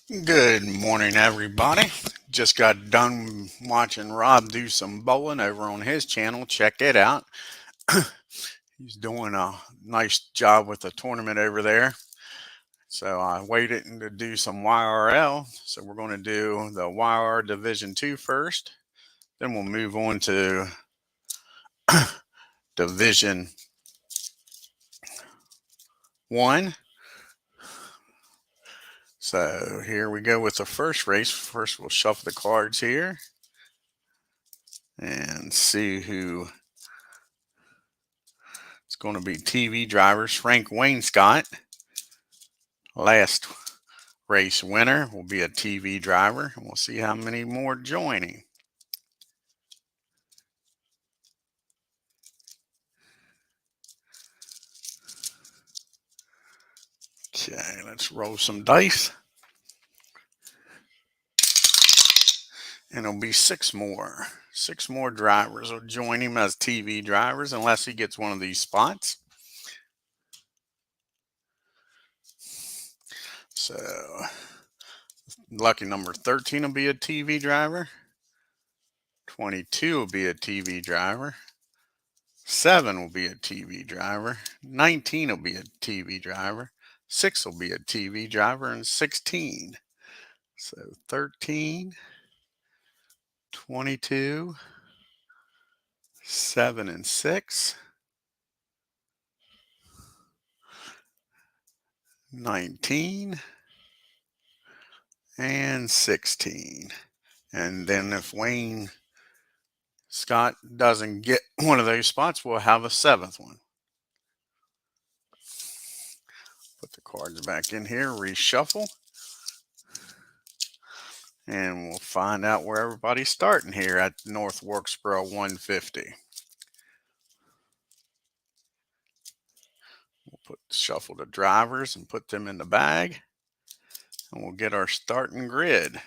Good morning, everybody. Just got done watching Rob do some bowling over on his channel. Check it out. He's doing a nice job with the tournament over there. So I waited to do some YRL. So we're going to do the YR Division 2 first. Then we'll move on to Division 1. So here we go with the first race. First, we'll shuffle the cards here and see who it's going to be. TV drivers. Frank Wainscott, last race winner, will be a TV driver, and we'll see how many more join him. Okay, let's roll some dice. And it'll be six more. Six more drivers will join him as TV drivers unless he gets one of these spots. So, lucky number 13 will be a TV driver. 22 will be a TV driver. 7 will be a TV driver. 19 will be a TV driver. 6 will be a TV driver, and 16. So 13, 22, 7 and 6, 19, and 16. And then if Wayne Scott doesn't get one of those spots, we'll have a seventh one. Put the cards back in here, reshuffle, and we'll find out where everybody's starting here at North Wilkesboro 150. We'll shuffle the drivers and put them in the bag, and we'll get our starting grid.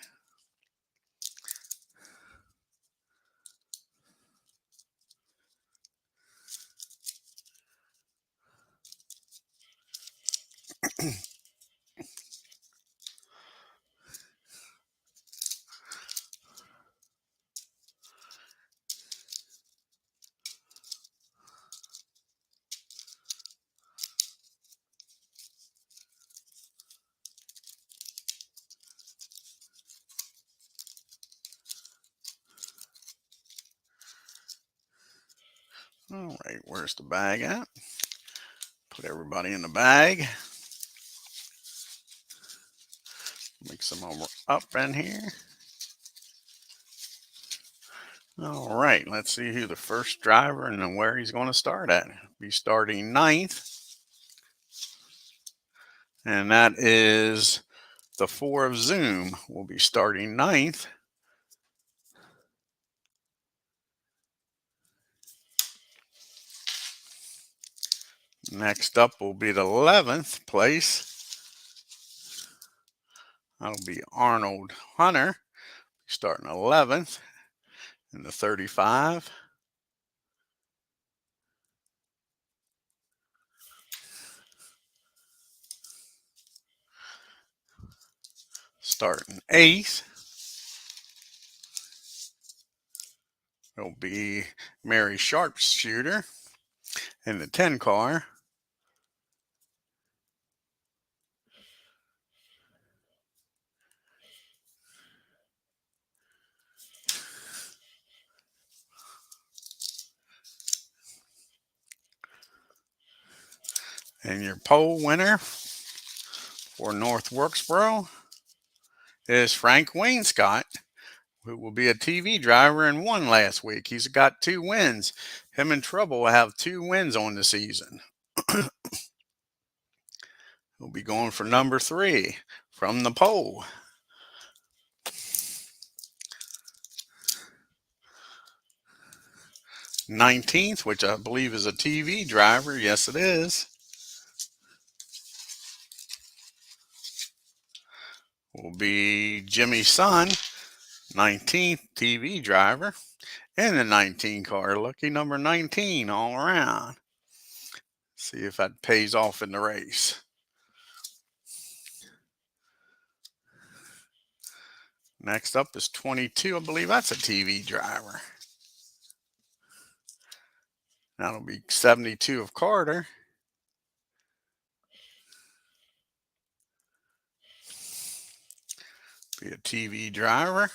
All right, where's the bag at? Put everybody in the bag. Mix them over up in here. All right, let's see who the first driver and where he's going to start at. Be starting ninth, and that is the 4 of Zoom. Will be starting ninth. Next up will be the 11th place. That'll be Arnold Hunter, starting 11th in the 35. Starting 8th, it'll be Mary Sharpshooter in the 10 car. And your pole winner for North Wilkesboro is Frank Wainscott, who will be a TV driver and won last week. He's got 2 wins. Him and Trouble will have 2 wins on the season. He'll be going for number 3 from the pole. 19th, which I believe is a TV driver. Yes, it is. Will be Jimmy's son, 19th TV driver, in the 19 car. Lucky number 19 all around. See if that pays off in the race. Next up is 22. I believe that's a TV driver. That'll be 72 of Carter. Be a TV driver.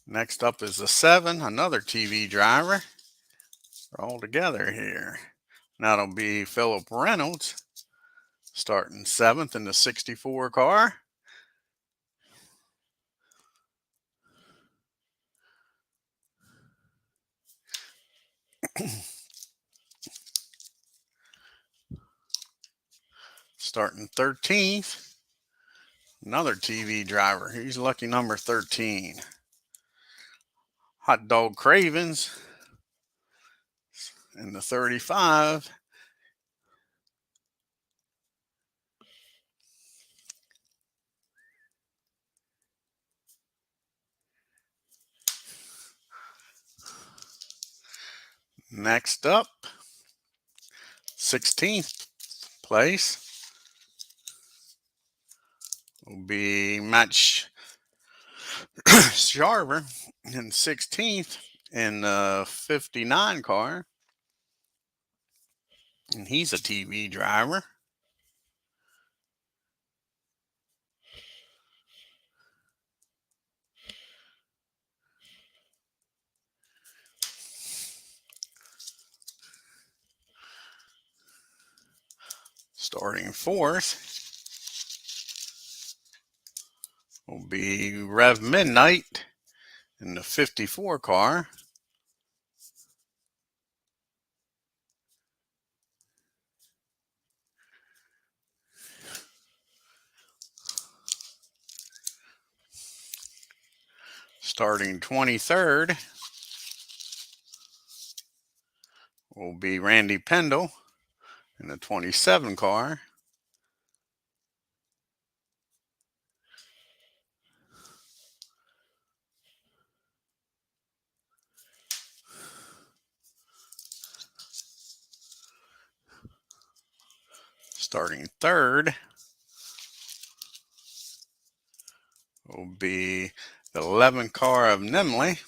Next up is a 7, another TV driver. They're all together here. That'll be Phillip Reynolds, starting 7th in the 64 car. Starting 13th, another TV driver. He's lucky number 13. Hot Dog Cravens in the 35. Next up, 16th place will be Matt Sharver in 16th in the 59 car. And he's a TV driver. Starting 4th will be Rev Midnight in the 54 car. Starting 23rd will be Randy Pendle in the 27 car. Starting 3rd will be the 11 car of Nimley.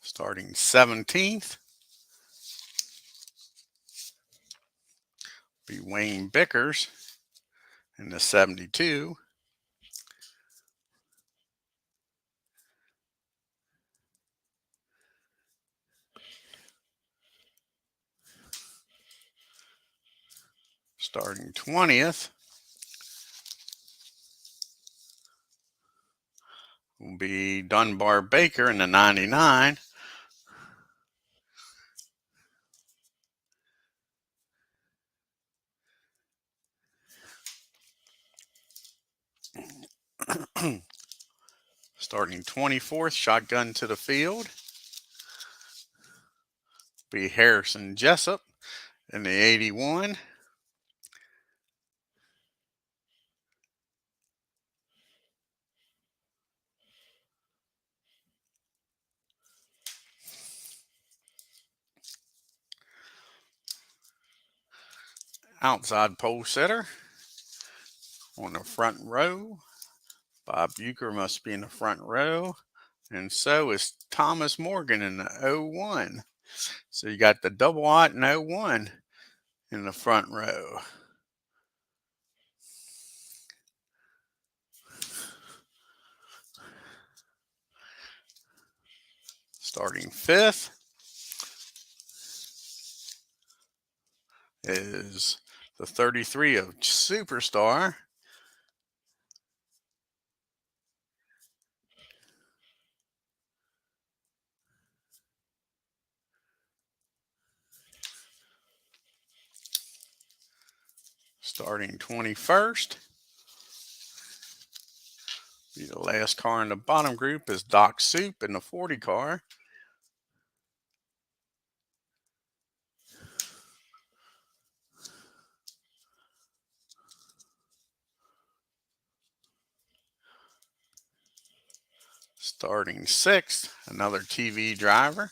Starting 17th be Wayne Bickers in the 72. Starting 20th will be Dunbar Baker in the 99. Starting 24th, shotgun to the field, be Harrison Jessup in the 81. Outside pole sitter on the front row. Bob Bucher must be in the front row. And so is Thomas Morgan in the 01. So you got the double aught and 01 in the front row. Starting 5th is the 33 of Superstar. Starting 21st, the last car in the bottom group is Doc Soup in the 40 car. Starting sixth, another TV driver,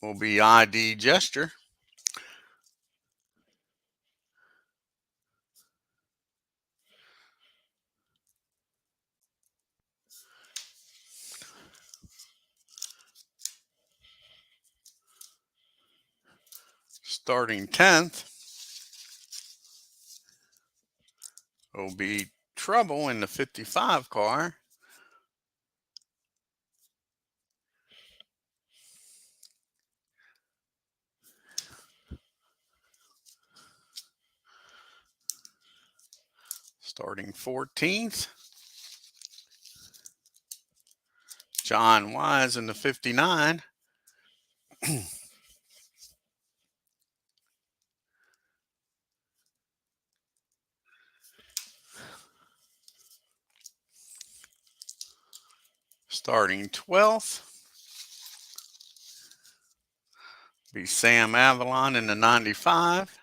will be ID Gesture. Starting 10th will be Trouble in the 55 car. Starting 14th, John Wise in the 59. Starting 12th, be Sam Avalon in the 95.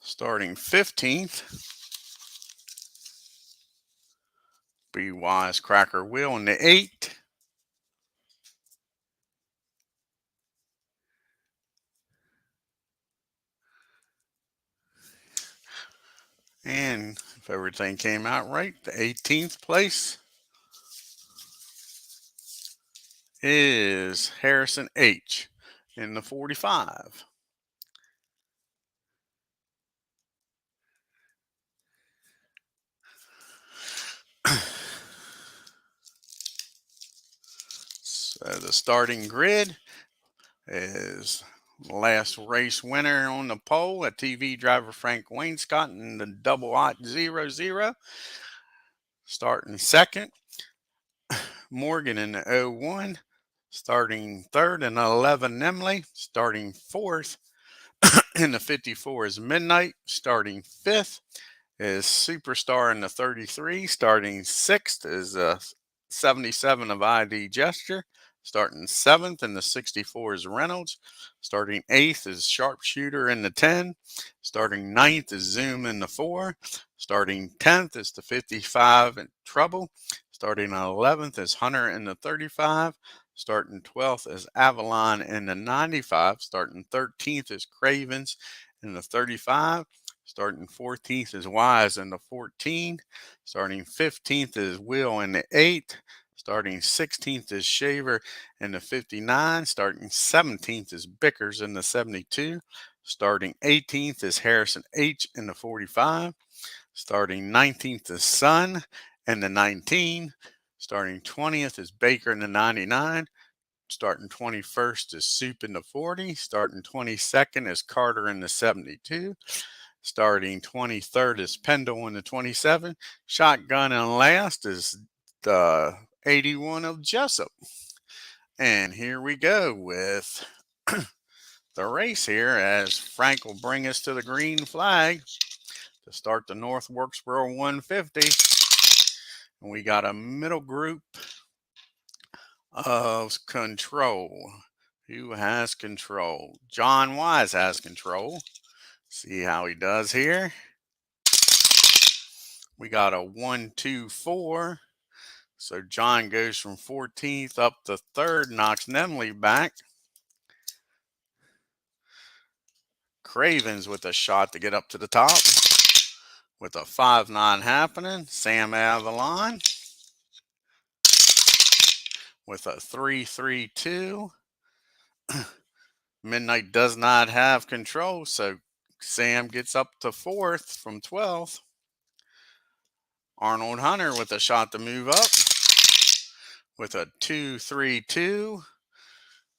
Starting 15th, be Wise Cracker Will in the 8. And if everything came out right, the 18th place is Harrison H. in the 45. So the starting grid is last race winner on the pole, a TV driver Frank Wainscott in the 0000. Starting second, Morgan in the 01. Starting third in 11 Nemley. Starting fourth in the 54 is Midnight. Starting fifth is Superstar in the 33. Starting sixth is 77 of ID Gesture. Starting seventh in the 64 is Reynolds. Starting eighth is Sharpshooter in the 10. Starting ninth is Zoom in the 4. Starting 10th is the 55 in Trouble. Starting 11th is Hunter in the 35. Starting 12th is Avalon in the 95. Starting 13th is Cravens in the 35. Starting 14th is Wise in the 14. Starting 15th is Will in the 8. Starting 16th is Shaver in the 59. Starting 17th is Bickers in the 72. Starting 18th is Harrison H in the 45. Starting 19th is Sun in the 19. Starting 20th is Baker in the 99. Starting 21st is Soup in the 40. Starting 22nd is Carter in the 72. Starting 23rd is Pendle in the 27. Shotgun and last is the 81 of Jessup. And here we go with the race here as Frank will bring us to the green flag to start the North Wilkesboro 150. And we got a middle group of control. Who has control? John Wise has control. See how he does here. We got a 1, 2, 4. So John goes from 14th up to 3rd, knocks Nemley back. Cravens with a shot to get up to the top. With a 5-9 happening. Sam Avalon with a 3-3-2. Midnight does not have control, so Sam gets up to 4th from 12th. Arnold Hunter with a shot to move up with a 2-3-2.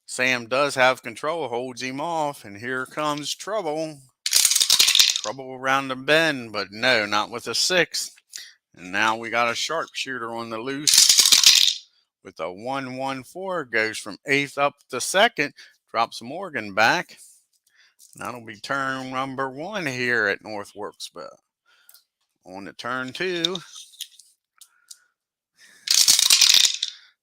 Sam does have control, holds him off, and here comes Trouble. Trouble around the bend, but no, not with a 6. And now we got a Sharpshooter on the loose with a 1-1-4. Goes from 8th up to 2nd, drops Morgan back. That'll be turn number 1 here at North Wilkesboro. On to turn 2.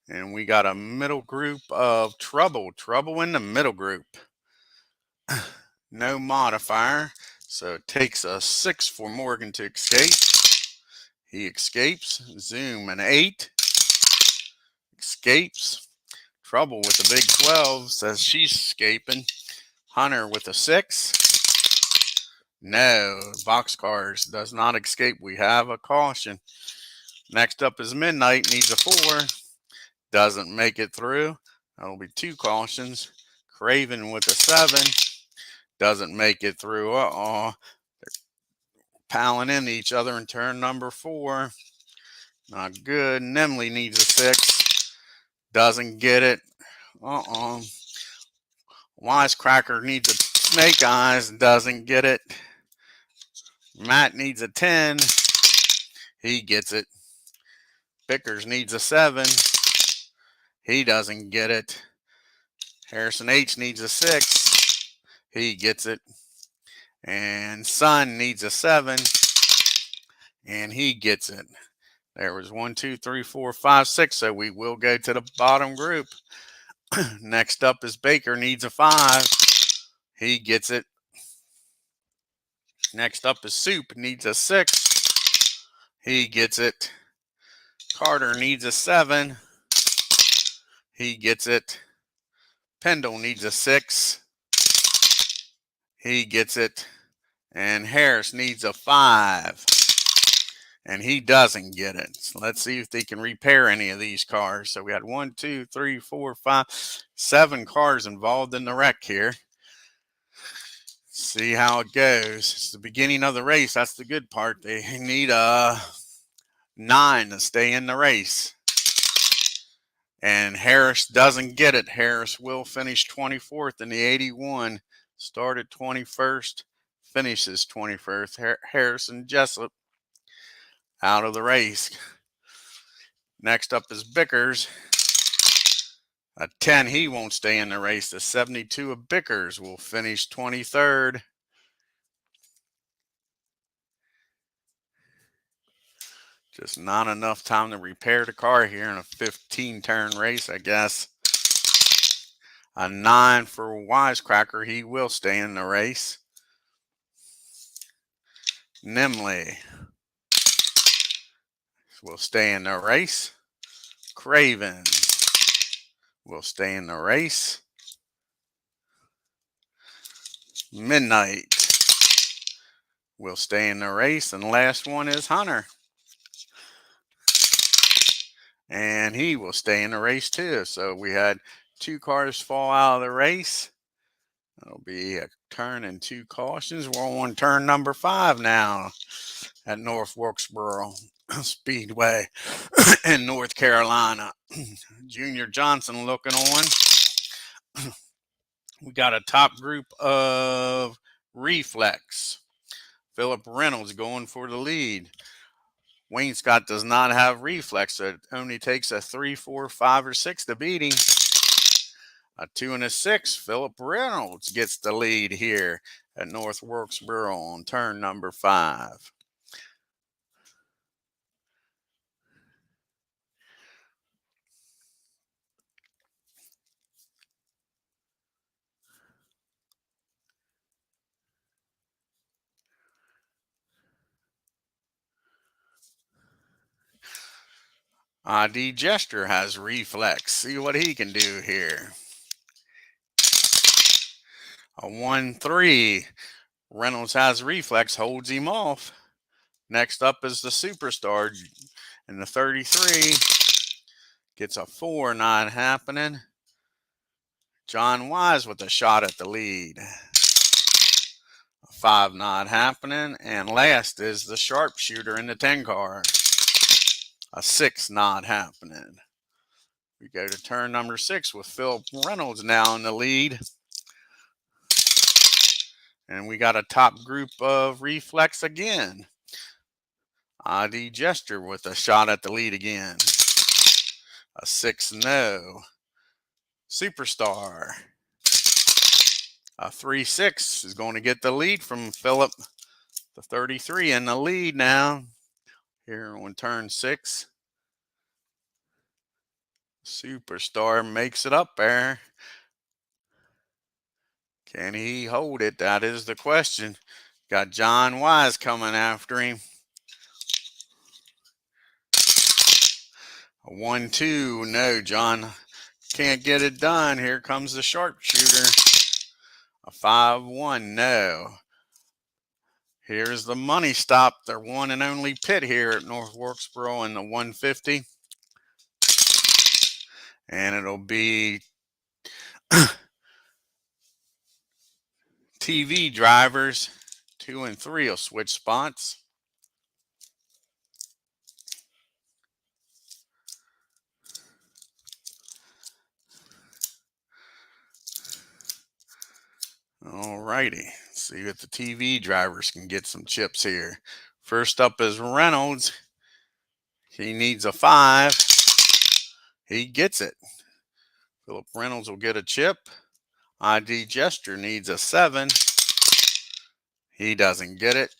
And we got a middle group of trouble. Trouble in the middle group. No modifier. So it takes a 6 for Morgan to escape. He escapes. Zoom an 8. Escapes. Trouble with the big 12 says she's escaping. Hunter with a 6. No, boxcars does not escape. We have a caution. Next up is Midnight, needs a 4. Doesn't make it through. That'll be 2 cautions. Craven with a 7. Doesn't make it through. Uh-oh. They're piling into each other in turn number 4. Not good. Nimley needs a 6. Doesn't get it. Uh-oh. Wisecracker needs a snake eyes. Doesn't get it. Matt needs a 10. He gets it. Bickers needs a 7. He doesn't get it. Harrison H needs a 6. He gets it. And Sun needs a 7. And he gets it. There was 1, 2, 3, 4, 5, 6. So we will go to the bottom group. Next up is Baker needs a 5. He gets it. Next up is Soup needs a 6. He gets it. Carter needs a 7. He gets it. Pendle needs a 6. He gets it. And Harris needs a 5. And he doesn't get it. So let's see if they can repair any of these cars. So we had 1, 2, 3, 4, 5, 7 cars involved in the wreck here. See how it goes. It's the beginning of the race. That's the good part. They need a 9 to stay in the race. And Harris doesn't get it. Harris will finish 24th in the 81. Started 21st. Finishes 21st. Harrison Jessup out of the race. Next up is Bickers. A 10, he won't stay in the race. The 72 of Bickers will finish 23rd. Just not enough time to repair the car here in a 15-turn race, I guess. A 9 for Wisecracker. He will stay in the race. Nimley will stay in the race. Craven will stay in the race. Midnight will stay in the race. And last one is Hunter. And he will stay in the race too. So we had 2 cars fall out of the race. It'll be a turn and 2 cautions. We're on turn number 5 now at North Wilkesboro Speedway in North Carolina. Junior Johnson looking on. We got a top group of Reflex. Phillip Reynolds going for the lead. Wayne Scott does not have Reflex, so it only takes a 3, 4, 5, or 6 to beat him. A 2 and a 6. Phillip Reynolds gets the lead here at North Wilkesboro on turn number 5. D. Jester has Reflex. See what he can do here. A 1, 3. Reynolds has Reflex, holds him off. Next up is the Superstar. And the 33 gets a 4, not happening. John Wise with a shot at the lead. A 5, not happening. And last is the Sharpshooter in the 10 car. A 6, not happening. We go to turn number 6 with Phillip Reynolds now in the lead. And we got a top group of Reflex again. D. Jester with a shot at the lead again. A 6, no. Superstar. A 3, 6 is going to get the lead from Phillip. The 33 in the lead now. Here on turn 6. Superstar makes it up there. Can he hold it? That is the question. Got John Wise coming after him. A 1-2. No, John can't get it done. Here comes the sharpshooter. A 5-1. No. Here's the money stop. Their one and only pit here at North Wilkesboro in the 150. And it'll be TV drivers. 2 and 3 will switch spots. Alrighty, see if the TV drivers can get some chips here. First up is Reynolds. He needs a 5. He gets it. Phillip Reynolds will get a chip. ID Gesture needs a 7. He doesn't get it.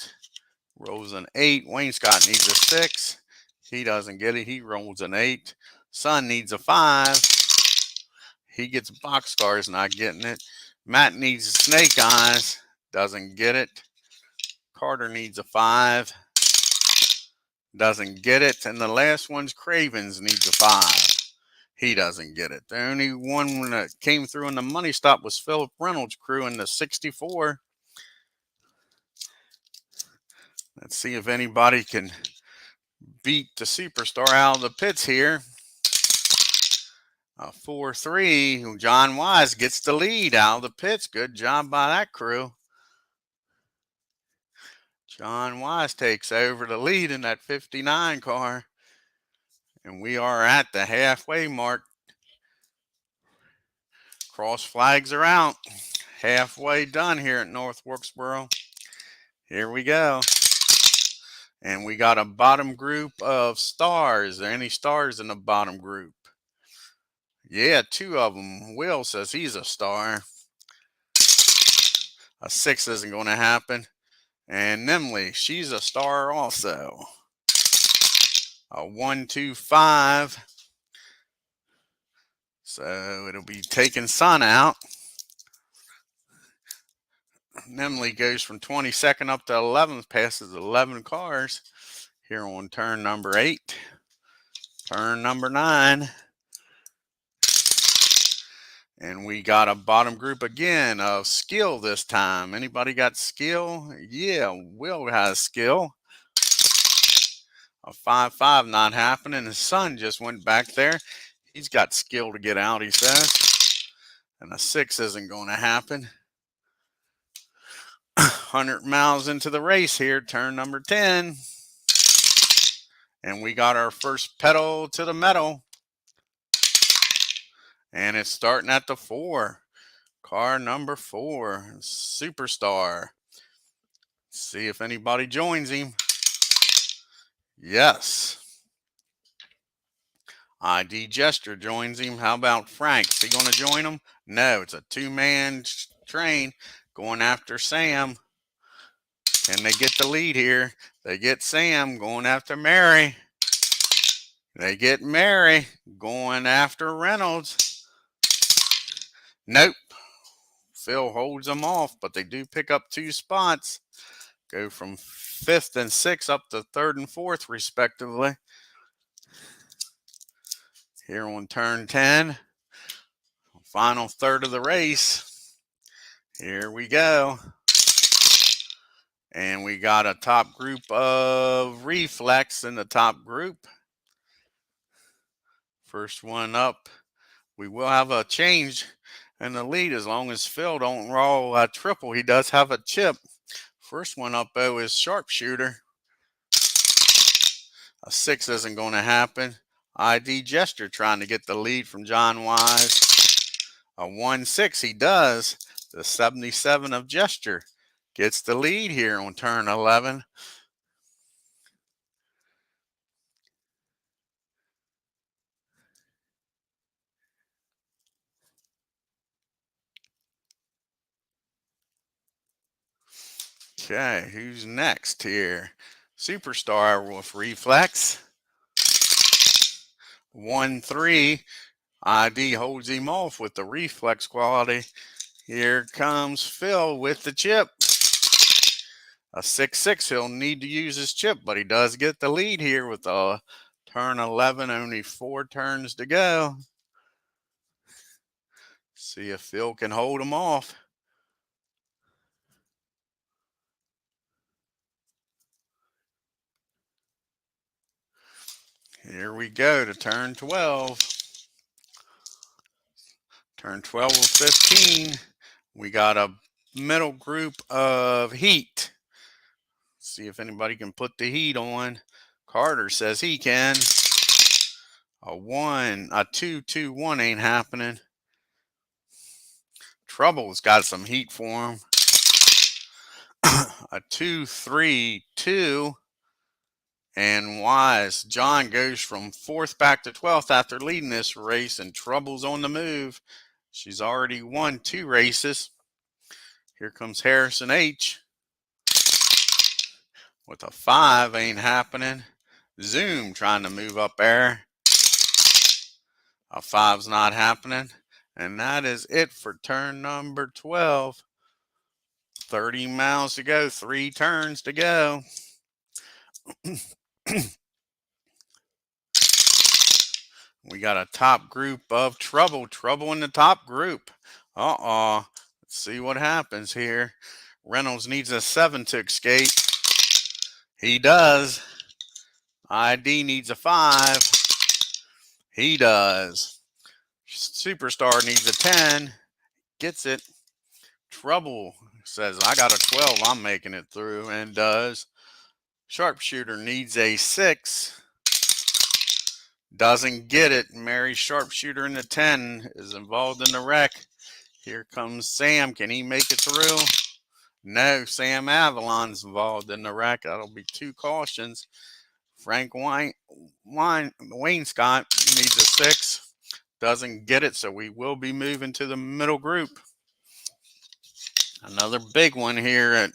Rolls an 8. Wayne Scott needs a 6. He doesn't get it. He rolls an 8. Son needs a 5. He gets boxcars, not getting it. Matt needs snake eyes. Doesn't get it. Carter needs a 5. Doesn't get it. And the last one's Cravens needs a 5. He doesn't get it. The only one that came through in the money stop was Phillip Reynolds' crew in the 64. Let's see if anybody can beat the superstar out of the pits here. A 4-3. John Wise gets the lead out of the pits. Good job by that crew. John Wise takes over the lead in that 59 car. And we are at the halfway mark. Cross flags are out. Halfway done here at North Wilkesboro. Here we go. And we got a bottom group of stars. Are there any stars in the bottom group? Yeah, 2 of them. Will says he's a star. A 6 isn't going to happen. And Nimley, she's a star also. A 1, 2, 5. So it'll be taking Sun out. Nimley goes from 22nd up to 11th, passes 11 cars here on turn number 8. Turn number 9. And we got a bottom group again of skill this time. Anybody got skill? Yeah, Will has skill. A 5-5 not happening. His son just went back there. He's got skill to get out, he says. And a 6 isn't going to happen. 100 miles into the race here, turn number 10. And we got our first pedal to the metal. And it's starting at the 4. Car number 4, Superstar. See if anybody joins him. Yes. ID Gesture joins him. How about Frank? Is he going to join him? No, it's a 2-man train going after Sam. Can they get the lead here? They get Sam going after Mary. They get Mary going after Reynolds. Nope. Phil holds them off, but they do pick up 2 spots. Go from 5th and 6th up to 3rd and 4th, respectively. Here on turn 10. Final third of the race. Here we go. And we got a top group of Reflex in the top group. First one up. We will have a change in the lead as long as Phil don't roll a triple. He does have a chip. First one up, though, is Sharpshooter. A 6 isn't going to happen. ID Gesture trying to get the lead from John Wise. A 1-6 he does. The 77 of Gesture gets the lead here on turn 11. Okay, who's next here? Superstar with Reflex. 1-3. ID holds him off with the reflex quality. Here comes Phil with the chip. A 6-6, he'll need to use his chip, but he does get the lead here with a turn 11, only 4 turns to go. See if Phil can hold him off. Here we go to turn 12. Turn 12 or 15. We got a middle group of heat. See if anybody can put the heat on. Carter says he can. A 1, a 2, 2, 1 ain't happening. Trouble's got some heat for him. A 2, 3, 2. And Wise. John goes from 4th back to 12th after leading this race, and Trouble's on the move. She's already won 2 races. Here comes Harrison H. With a 5, ain't happening. Zoom trying to move up there. A 5's not happening. And that is it for turn number 12. 30 miles to go, 3 turns to go. We got a top group of Trouble. Trouble in the top group. Let's see what happens here. Reynolds needs a 7 to escape. He does. ID needs a 5. He does. Superstar needs a 10. Gets it. Trouble says, I got a 12. I'm making it through, and does. Sharpshooter needs a 6. Doesn't get it. Mary Sharpshooter in the 10 is involved in the wreck. Here comes Sam. Can he make it through? No, Sam Avalon's involved in the wreck. That'll be 2 cautions. Frank Wayne Scott needs a 6. Doesn't get it, so we will be moving to the middle group. Another big one here at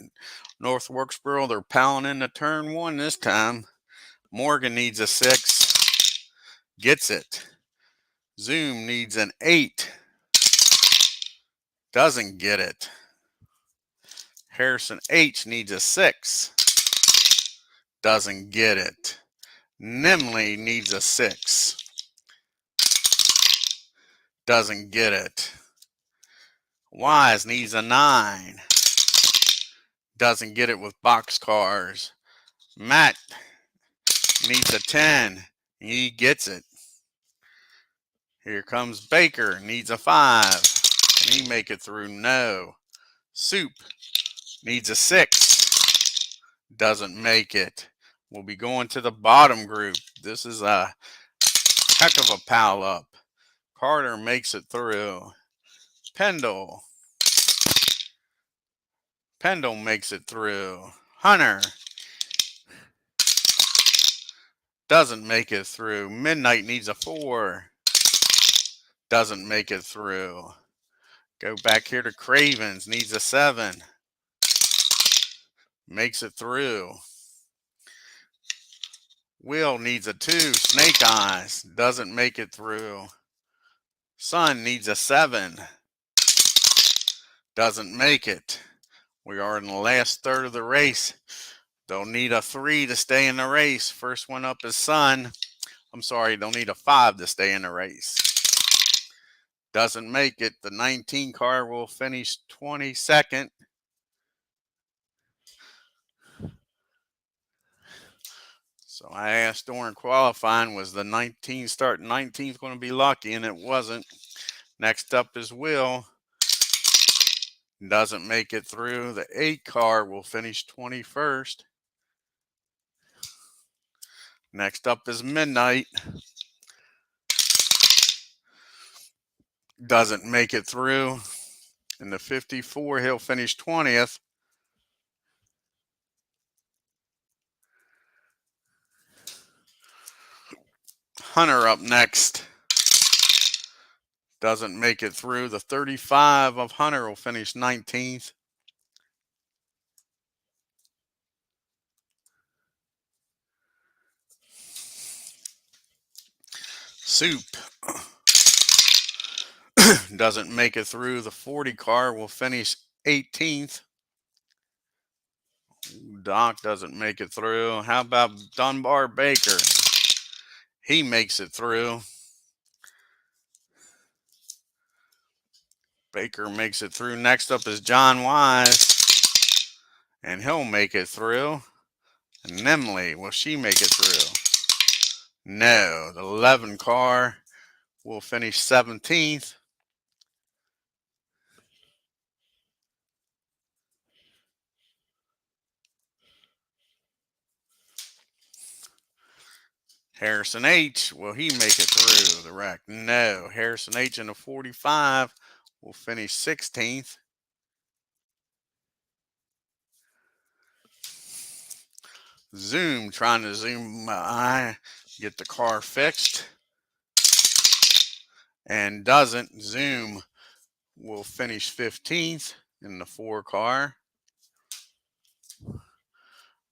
North Wilkesboro. They're piling into turn 1 this time. Morgan needs a 6. Gets it. Zoom needs an 8. Doesn't get it. Harrison H needs a 6. Doesn't get it. Nimley needs a 6. Doesn't get it. Wise needs a 9. Doesn't get it with boxcars. Matt needs a 10. He gets it. Here comes Baker. Needs a 5. Can he make it through? No. Soup needs a 6. Doesn't make it. We'll be going to the bottom group. This is a heck of a pile up. Carter makes it through. Pendle makes it through. Hunter doesn't make it through. Midnight needs a 4. Doesn't make it through. Go back here to Cravens. Needs a 7. Makes it through. Will needs a 2. Snake Eyes. Doesn't make it through. Sun needs a 7. Doesn't make it. We are in the last third of the race. They'll need a 3 to stay in the race. First one up is Sun. I'm sorry, they'll need a 5 to stay in the race. Doesn't make it. The 19 car will finish 22nd. So I asked during qualifying, was the 19 start 19th going to be lucky? And it wasn't. Next up is Will. Doesn't make it through. The 8 car will finish 21st. Next up is Midnight. Doesn't make it through. In the 54, he'll finish 20th. Hunter up next. Doesn't make it through. The 35 of Hunter will finish 19th. Soup Doesn't make it through. The 40 car will finish 18th. Doc doesn't make it through. How about Dunbar Baker? He makes it through. Baker makes it through. Next up is John Wise, and he'll make it through. And Nemley, will she make it through? No. The 11 car will finish 17th. Harrison H, will he make it through the wreck? No. Harrison H in the 45 will finish 16th. Zoom, trying to zoom my eye, get the car fixed. And doesn't. Zoom will finish 15th in the 4 car.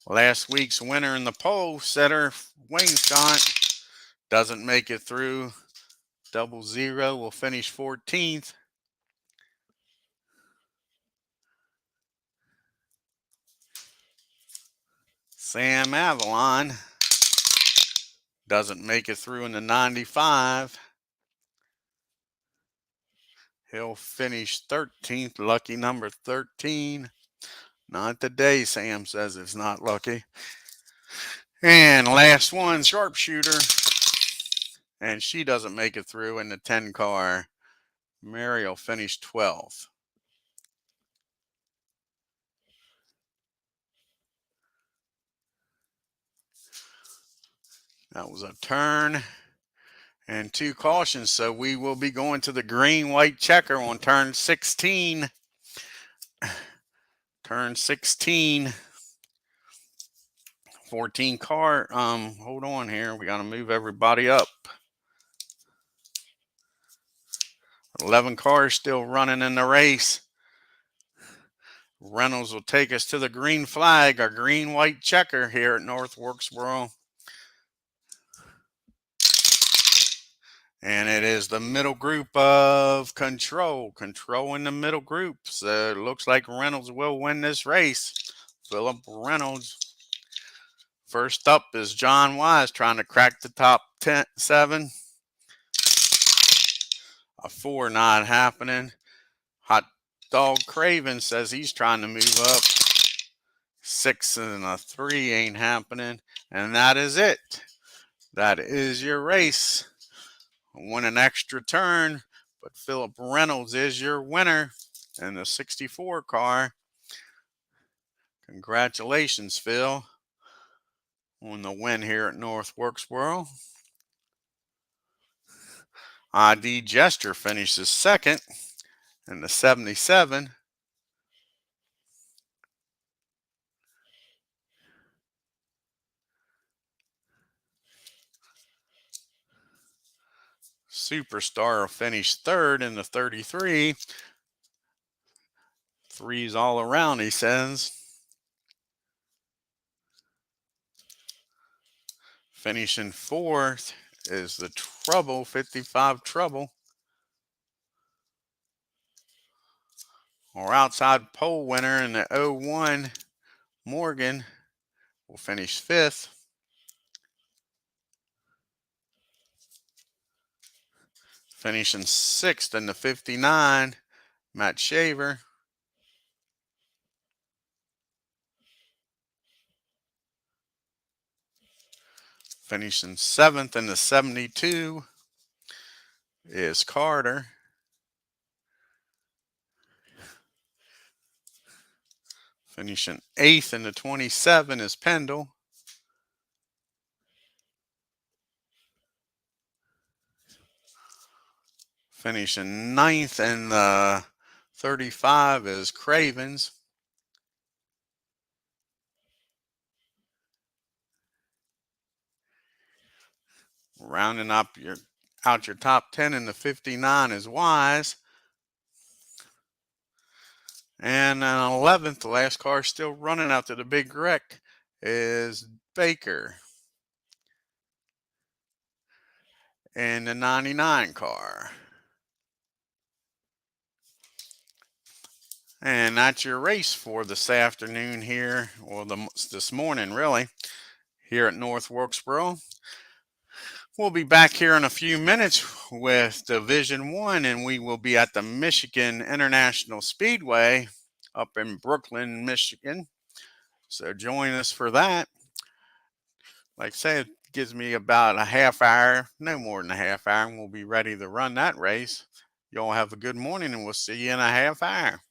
Last week's winner in the pole setter, Wayne Scott, doesn't make it through. 00 will finish 14th. Sam Avalon doesn't make it through in the 95. He'll finish 13th, lucky number 13. Not today, Sam says it's not lucky. And last one, Sharpshooter. And she doesn't make it through in the 10 car. Mary will finish 12th. That was a turn and 2 cautions. So we will be going to the green-white checker on turn 16. Turn 16. 14 car. Hold on here. We got to move everybody up. 11 cars still running in the race. Reynolds will take us to the green flag, our green-white checker here at North Wilkesboro. And it is the middle group of Control. Control in the middle group. So it looks like Reynolds will win this race. Phillip Reynolds. First up is John Wise trying to crack the top 7. A 4 not happening. Hot Dog Craven says he's trying to move up. 6 and a 3 ain't happening. And that is it. That is your race. Win an extra turn, but Phillip Reynolds is your winner in the 64 car. Congratulations, Phil, on the win here at North Wilkesboro. ID Jester finishes second in the 77. Superstar will finish third in the 33. 3s all around, he says. Finishing fourth is the Trouble, 55 Trouble. Our outside pole winner in the 01, Morgan, will finish 5th. Finishing 6th in the 59, Matt Shaver. Finishing 7th in the 72 is Carter. Finishing 8th in the 27 is Pendle. Finishing 9th in the 35 is Cravens. Rounding up your top 10 in the 59 is Wise. And an 11th, the last car still running out to the big wreck, is Baker. And the 99 car. And that's your race for this afternoon here, or this morning, really, here at North Wilkesboro. We'll be back here in a few minutes with Division 1, and we will be at the Michigan International Speedway up in Brooklyn, Michigan. So join us for that. Like I say, it gives me about a half hour, no more than a half hour, and we'll be ready to run that race. Y'all have a good morning, and we'll see you in a half hour.